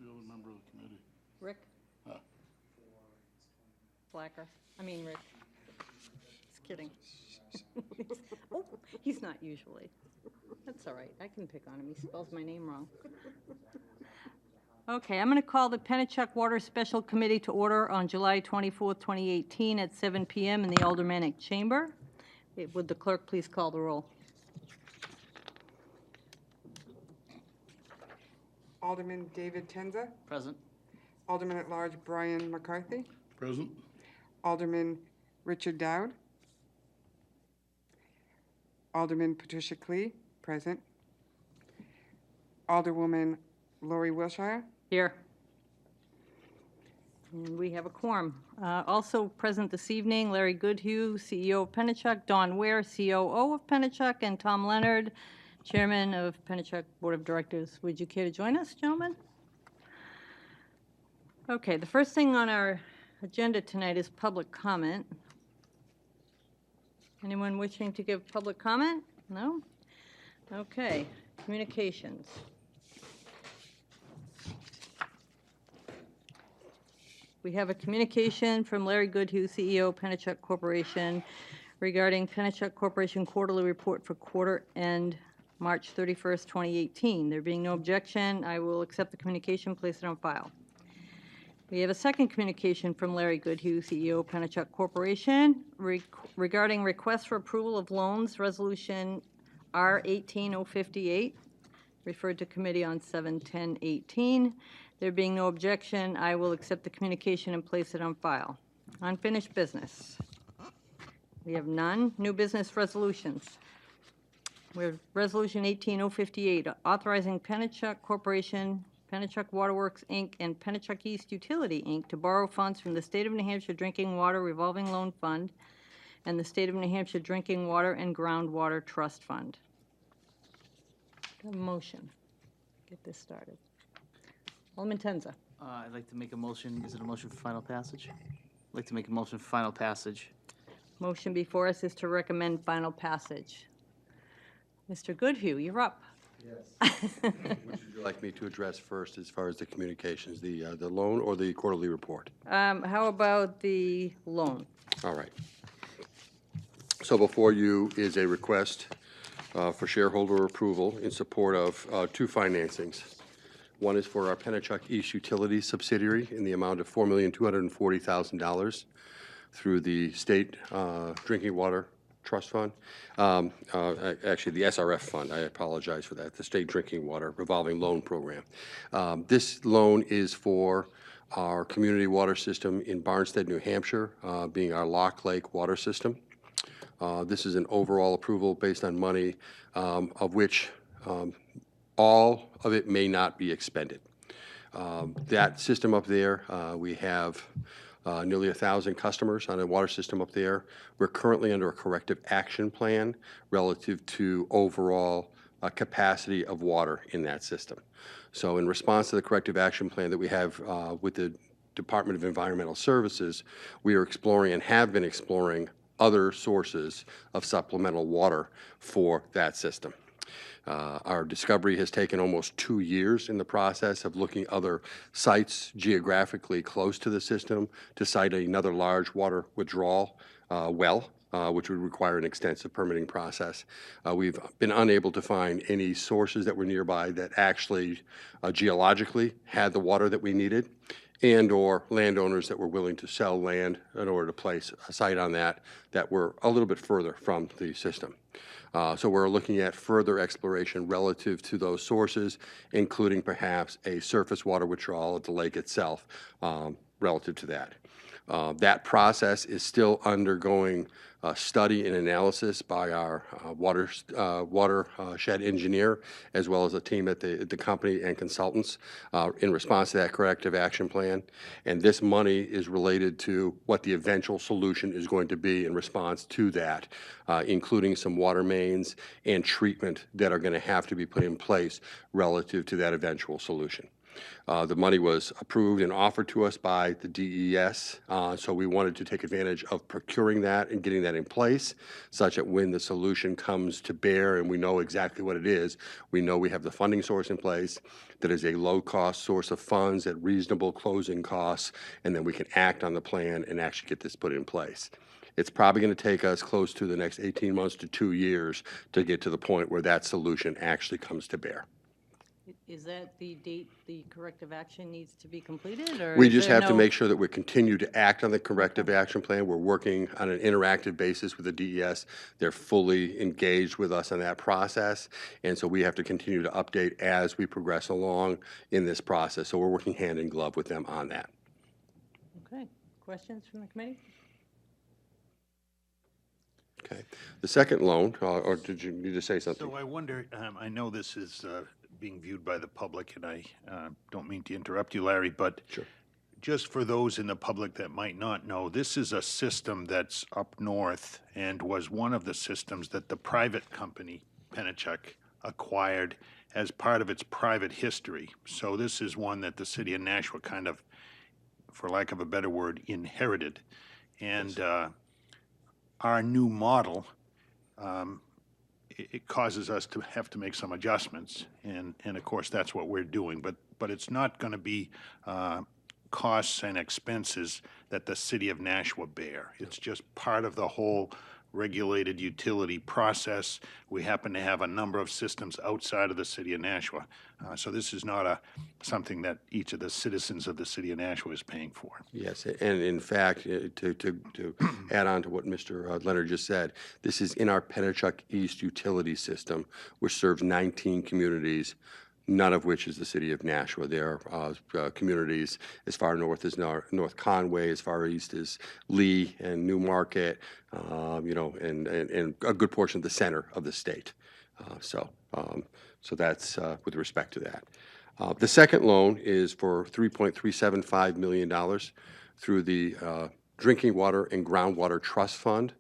the other member of the committee? Rick? Huh. Blacker. I mean, Rick. Just kidding. Oh, he's not usually. That's all right. I can pick on him. He spells my name wrong. Okay, I'm going to call the Pennuchuck Water Special Committee to order on July 24th, 2018 at 7 p.m. in the Aldermanic Chamber. Would the clerk please call the roll? Alderman David Tenza. Present. Alderman at Large Brian McCarthy. Present? Alderman Richard Dowd. Alderman Patricia Klee, present. Alderwoman Lori Wilshire. Here. And we have a quorum. Also present this evening, Larry Goodhue, CEO of Pennuchuck, Don Ware, COO of Pennuchuck, and Tom Leonard, Chairman of Pennuchuck Board of Directors. Would you care to join us, gentlemen? Okay, the first thing on our agenda tonight is public comment. Anyone wishing to give public comment? No? Okay, communications. We have a communication from Larry Goodhue, CEO, Pennuchuck Corporation, regarding Pennuchuck Corporation quarterly report for quarter end March 31st, 2018. There being no objection, I will accept the communication, place it on file. We have a second communication from Larry Goodhue, CEO, Pennuchuck Corporation, regarding request for approval of loans, resolution R18058, referred to committee on 7/10/18. There being no objection, I will accept the communication and place it on file. Unfinished business. We have none. New business resolutions. We have Resolution 18058, authorizing Pennuchuck Corporation, Pennuchuck Waterworks, Inc., and Pennuchuck East Utility, Inc. to borrow funds from the State of New Hampshire Drinking Water Revolving Loan Fund and the State of New Hampshire Drinking Water and Groundwater Trust Fund. A motion. Get this started. Alderman Tenza. I'd like to make a motion. Is it a motion for final passage? I'd like to make a motion for final passage. Motion before us is to recommend final passage. Mr. Goodhue, you're up. Yes. Which would you like me to address first as far as the communications, the loan or the quarterly report? How about the loan? All right. So before you is a request for shareholder approval in support of two financings. One is for our Pennuchuck East Utility subsidiary in the amount of $4,240,000 through the State Drinking Water Trust Fund. Actually, the SRF fund, I apologize for that, the State Drinking Water Revolving Loan Program. This loan is for our community water system in Barnstead, New Hampshire, being our Lock Lake water system. This is an overall approval based on money of which all of it may not be expended. That system up there, we have nearly 1,000 customers on a water system up there. We're currently under a corrective action plan relative to overall capacity of water in that system. So in response to the corrective action plan that we have with the Department of Environmental Services, we are exploring and have been exploring other sources of supplemental water for that system. Our discovery has taken almost 2 years in the process of looking other sites geographically close to the system to site another large water withdrawal well, which would require an extensive permitting process. We've been unable to find any sources that were nearby that actually geologically had the water that we needed, and or landowners that were willing to sell land in order to place a site on that were a little bit further from the system. So we're looking at further exploration relative to those sources, including perhaps a surface water withdrawal at the lake itself relative to that. That process is still undergoing study and analysis by our watershed engineer, as well as a team at the company and consultants in response to that corrective action plan. And this money is related to what the eventual solution is going to be in response to that, including some water mains and treatment that are going to have to be put in place relative to that eventual solution. The money was approved and offered to us by the DES, so we wanted to take advantage of procuring that and getting that in place, such that when the solution comes to bear and we know exactly what it is, we know we have the funding source in place, that is a low-cost source of funds at reasonable closing costs, and then we can act on the plan and actually get this put in place. It's probably going to take us close to the next 18 months to 2 years to get to the point where that solution actually comes to bear. Is that the date the corrective action needs to be completed, or? We is just there have to no- make sure that we continue to act on the corrective action plan. We're working on an interactive basis with the DES. They're fully engaged with us on that process, and so we have to continue to update as we progress along in this process. So we're working hand in glove with them on that. Okay, questions from the committee? Okay. The second loan, or did you need to say something? So I wonder, I know this is being viewed by the public, and I don't mean to interrupt you, Larry, but Sure. just for those in the public that might not know, this is a system that's up north and was one of the systems that the private company, Pennuchuck, acquired as part of its private history. So this is one that the city of Nashua kind of, for lack of a better word, inherited. And our new model, it causes us to have to make some adjustments, and of course, that's what we're doing. But it's not going to be costs and expenses that the city of Nashua bear. It's just part of the whole regulated utility process. We happen to have a number of systems outside of the city of Nashua. So this is not something that each of the citizens of the city of Nashua is paying for. Yes, and in fact, to add on to what Mr. Leonard just said, this is in our Pennuchuck East utility system, which serves 19 communities, none of which is the city of Nashua. There are communities as far north as North Conway, as far east as Lee and Newmarket, and a good portion of the center of the state. So that's with respect to that. The second loan is for $3.375 million through the Drinking Water and Groundwater Trust Fund.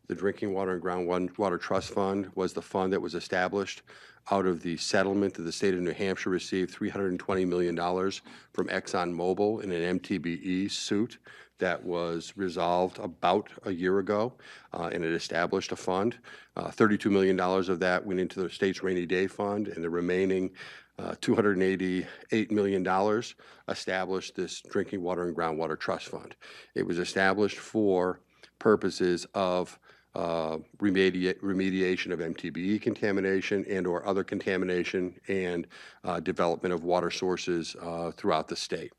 The Drinking Water and Groundwater Trust Fund was the fund that was established out of the settlement that the state of New Hampshire received $320 million from ExxonMobil in an MTBE suit that was resolved about a year ago, and it established a fund. $32 million of that went into the state's rainy day fund, and the remaining $288 million established this Drinking Water and Groundwater Trust Fund. It was established for purposes of remediation of MTBE contamination and or other contamination and development of water sources throughout the state.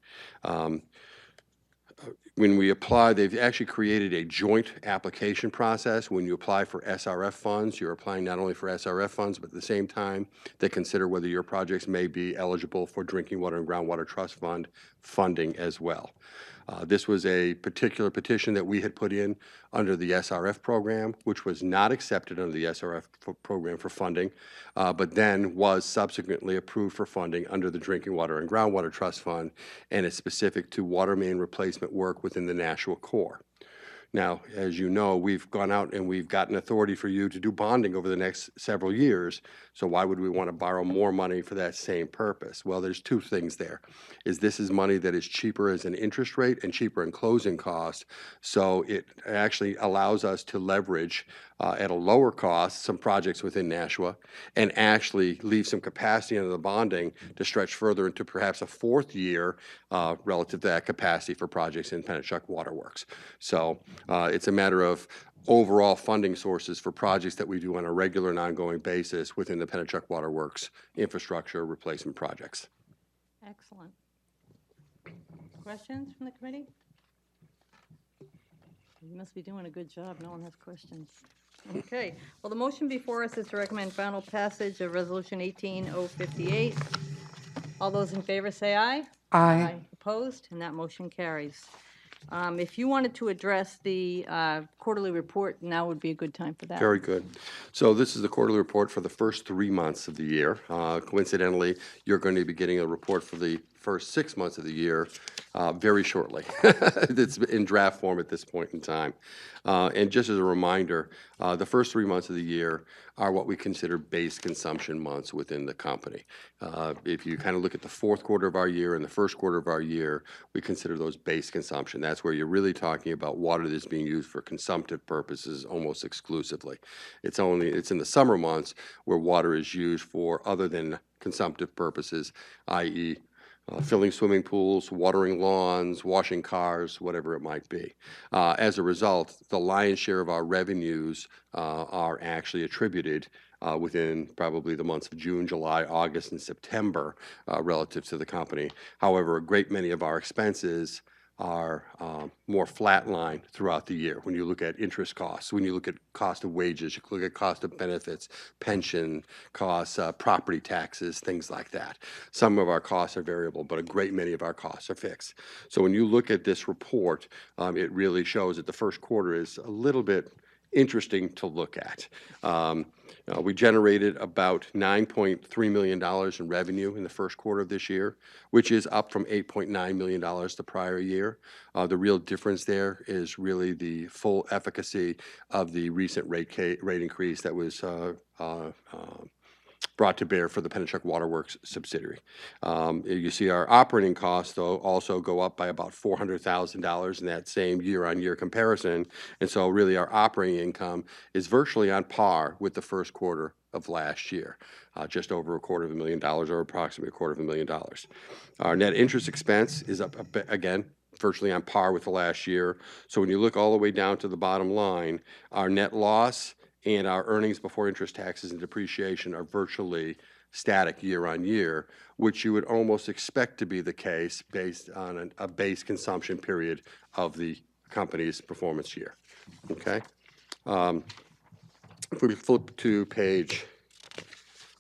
When we apply, they've actually created a joint application process. When you apply for SRF funds, you're applying not only for SRF funds, but at the same time, they consider whether your projects may be eligible for Drinking Water and Groundwater Trust Fund funding as well. This was a particular petition that we had put in under the SRF program, which was not accepted under the SRF program for funding, but then was subsequently approved for funding under the Drinking Water and Groundwater Trust Fund, and it's specific to water main replacement work within the Nashua core. Now, as you know, we've gone out and we've gotten authority for you to do bonding over the next several years. So why would we want to borrow more money for that same purpose? Well, there's two things there. This is money that is cheaper as an interest rate and cheaper in closing cost. So it actually allows us to leverage at a lower cost some projects within Nashua and actually leave some capacity under the bonding to stretch further into perhaps a fourth year relative to that capacity for projects in Pennuchuck Waterworks. So it's a matter of overall funding sources for projects that we do on a regular and ongoing basis within the Pennuchuck Waterworks infrastructure replacement projects. Excellent. Questions from the committee? You must be doing a good job. No one has questions. Okay. Well, the motion before us is to recommend final passage of Resolution 18058. All those in favor say aye. Aye. Opposed? And that motion carries. If you wanted to address the quarterly report, now would be a good time for that. Very good. So this is the quarterly report for the first 3 months of the year. Coincidentally, you're going to be getting a report for the first 6 months of the year very shortly. It's in draft form at this point in time. And just as a reminder, the first 3 months of the year are what we consider base consumption months within the company. If you kind of look at the fourth quarter of our year and the first quarter of our year, we consider those base consumption. That's where you're really talking about water that's being used for consumptive purposes almost exclusively. It's in the summer months where water is used for other than consumptive purposes, i.e., filling swimming pools, watering lawns, washing cars, whatever it might be. As a result, the lion's share of our revenues are actually attributed within probably the months of June, July, August, and September relative to the company. However, a great many of our expenses are more flatline throughout the year. When you look at interest costs, when you look at cost of wages, you look at cost of benefits, pension costs, property taxes, things like that. Some of our costs are variable, but a great many of our costs are fixed. So when you look at this report, it really shows that the first quarter is a little bit interesting to look at. We generated about $9.3 million in revenue in the first quarter of this year, which is up from $8.9 million the prior year. The real difference there is really the full efficacy of the recent rate increase that was brought to bear for the Pennuchuck Waterworks subsidiary. You see our operating costs, though, also go up by about $400,000 in that same year-on-year comparison. And so really our operating income is virtually on par with the first quarter of last year, just over $250,000 or approximately $250,000. Our net interest expense is up a bit, again, virtually on par with the last year. So when you look all the way down to the bottom line, our net loss and our earnings before interest, taxes, and depreciation are virtually static year on year, which you would almost expect to be the case based on a base consumption period of the company's performance year. Okay? If we flip to page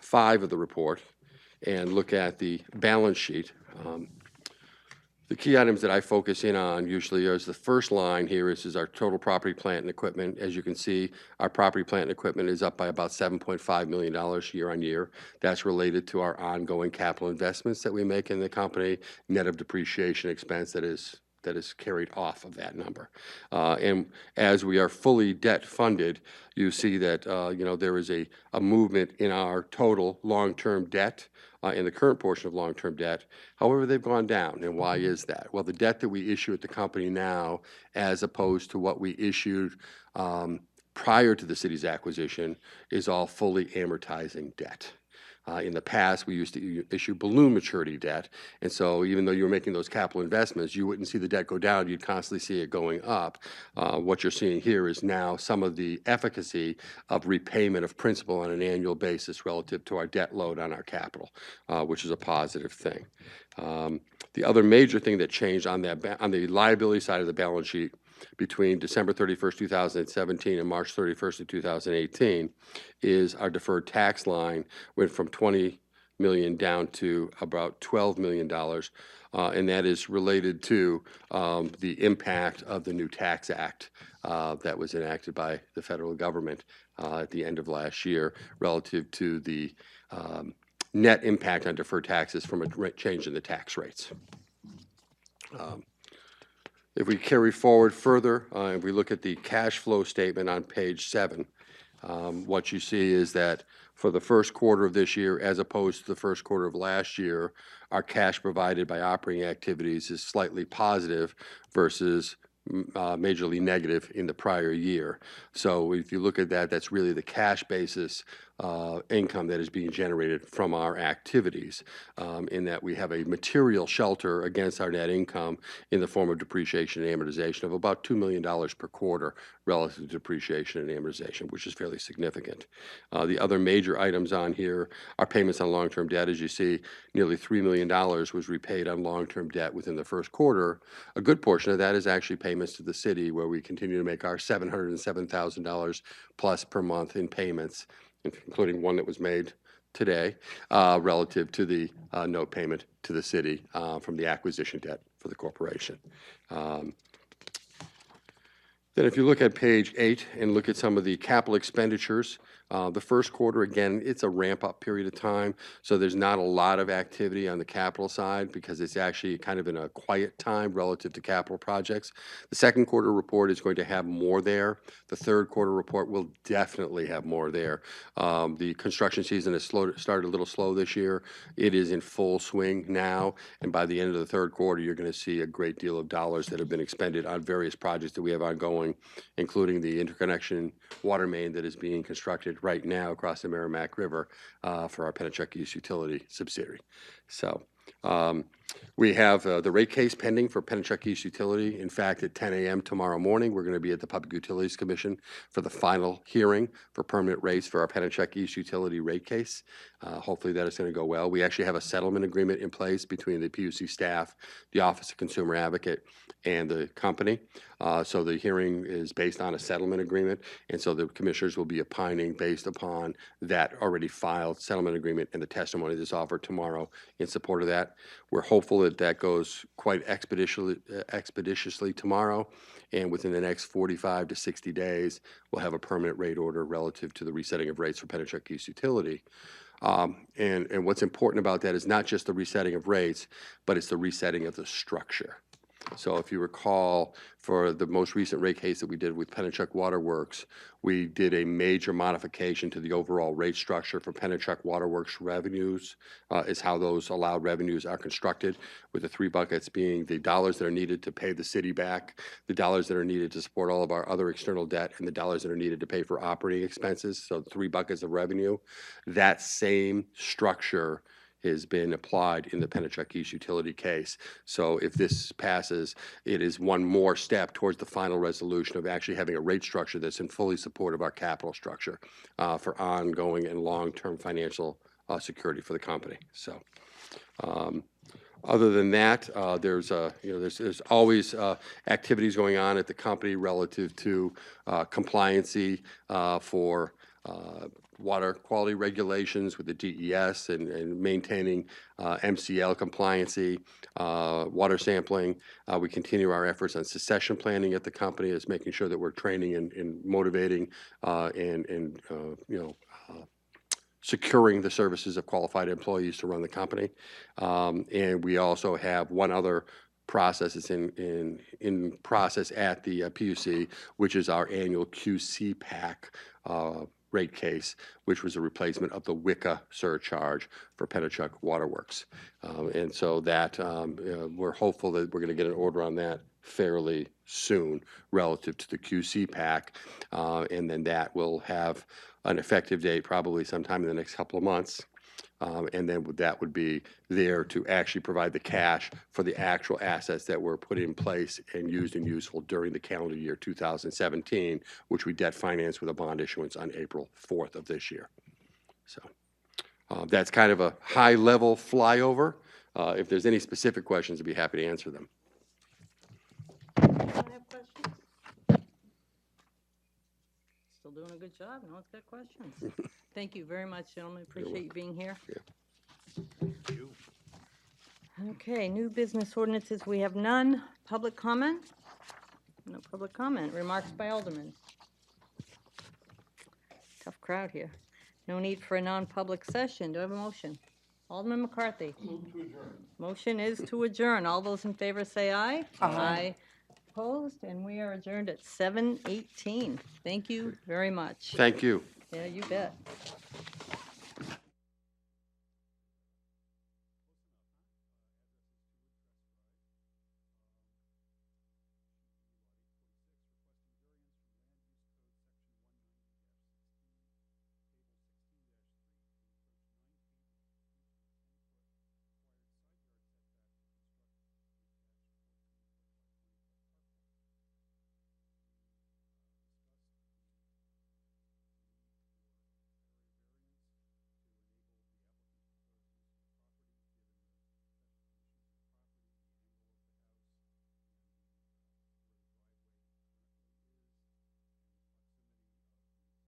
5 of the report and look at the balance sheet, the key items that I focus in on usually is the first line here is our total property, plant, and equipment. As you can see, our property, plant, and equipment is up by about $7.5 million year on year. That's related to our ongoing capital investments that we make in the company, net of depreciation expense that is carried off of that number. And as we are fully debt funded, you see that there is a movement in our total long-term debt, in the current portion of long-term debt. However, they've gone down. And why is that? Well, the debt that we issue at the company now, as opposed to what we issued prior to the city's acquisition, is all fully amortizing debt. In the past, we used to issue balloon maturity debt, and so even though you were making those capital investments, you wouldn't see the debt go down, you'd constantly see it going up. What you're seeing here is now some of the efficacy of repayment of principal on an annual basis relative to our debt load on our capital, which is a positive thing. The other major thing that changed on the liability side of the balance sheet between December 31st, 2017 and March 31st of 2018 is our deferred tax line went from $20 million down to about $12 million, and that is related to the impact of the new tax act that was enacted by the federal government at the end of last year relative to the net impact on deferred taxes from a change in the tax rates. If we carry forward further, if we look at the cash flow statement on page 7, what you see is that for the first quarter of this year, as opposed to the first quarter of last year, our cash provided by operating activities is slightly positive versus majorly negative in the prior year. So if you look at that, that's really the cash basis income that is being generated from our activities, in that we have a material shelter against our net income in the form of depreciation and amortization of about $2 million per quarter relative to depreciation and amortization, which is fairly significant. The other major items on here are payments on long-term debt. As you see, nearly $3 million was repaid on long-term debt within the first quarter. A good portion of that is actually payments to the city, where we continue to make our $707,000 plus per month in payments, including one that was made today, relative to the note payment to the city from the acquisition debt for the corporation. Then if you look at page 8 and look at some of the capital expenditures, The first quarter, again, it's a ramp-up period of time, so there's not a lot of activity on the capital side because it's actually kind of in a quiet time relative to capital projects. The second quarter report is going to have more there. The third quarter report will definitely have more there. The construction season has started a little slow this year. It is in full swing now, and by the end of the third quarter, you're going to see a great deal of dollars that have been expended on various projects that we have ongoing, including the interconnection water main that is being constructed right now across the Merrimack River for our Pennuchuck East Utility subsidiary. So we have the rate case pending for Pennuchuck East Utility. In fact, at 10 a.m. tomorrow morning, we're going to be at the Public Utilities Commission for the final hearing for permanent rates for our Pennuchuck East Utility rate case. Hopefully that is going to go well. We actually have a settlement agreement in place between the PUC staff, the Office of Consumer Advocate, and the company. So the hearing is based on a settlement agreement, and so the commissioners will be opining based upon that already filed settlement agreement and the testimony that's offered tomorrow in support of that. We're hopeful that that goes quite expeditiously tomorrow, and within the next 45 to 60 days, we'll have a permanent rate order relative to the resetting of rates for Pennuchuck East Utility. And what's important about that is not just the resetting of rates, but it's the resetting of the structure. So if you recall, for the most recent rate case that we did with Pennuchuck Waterworks, we did a major modification to the overall rate structure for Pennuchuck Waterworks revenues, is how those allowed revenues are constructed, with the three buckets being the dollars that are needed to pay the city back, the dollars that are needed to support all of our other external debt, and the dollars that are needed to pay for operating expenses, so 3 buckets of revenue. That same structure has been applied in the Pennuchuck East Utility case. So if this passes, it is one more step towards the final resolution of actually having a rate structure that's in fully support of our capital structure for ongoing and long-term financial security for the company. So other than that, there's always activities going on at the company relative to compliancy for water quality regulations with the DES and maintaining MCL compliancy, water sampling. We continue our efforts on succession planning at the company, as making sure that we're training and motivating and securing the services of qualified employees to run the company. And we also have one other process that's in process at the PUC, which is our annual QC PAC rate case, which was a replacement of the WICA surcharge for Pennuchuck Waterworks. And so that we're hopeful that we're going to get an order on that fairly soon relative to the QC PAC. And then that will have an effective date probably sometime in the next couple of months. And then that would be there to actually provide the cash for the actual assets that were put in place and used and useful during the calendar year 2017, which we debt financed with a bond issuance on April 4th of this year. So that's kind of a high-level flyover. If there's any specific questions, I'd be happy to answer them. Anyone have questions? Still doing a good job. No one's got questions. Thank you very much, gentlemen. Appreciate you being here. Okay, new business ordinances, we have none. Public comment? No public comment. Remarks by Alderman. Tough crowd here. No need for a non-public session. Do I have a motion? Alderman McCarthy. Move to adjourn. Motion is to adjourn. All those in favor say aye. Aye. Opposed, and we are adjourned at 7:18. Thank you very much. Thank you. Yeah, you bet.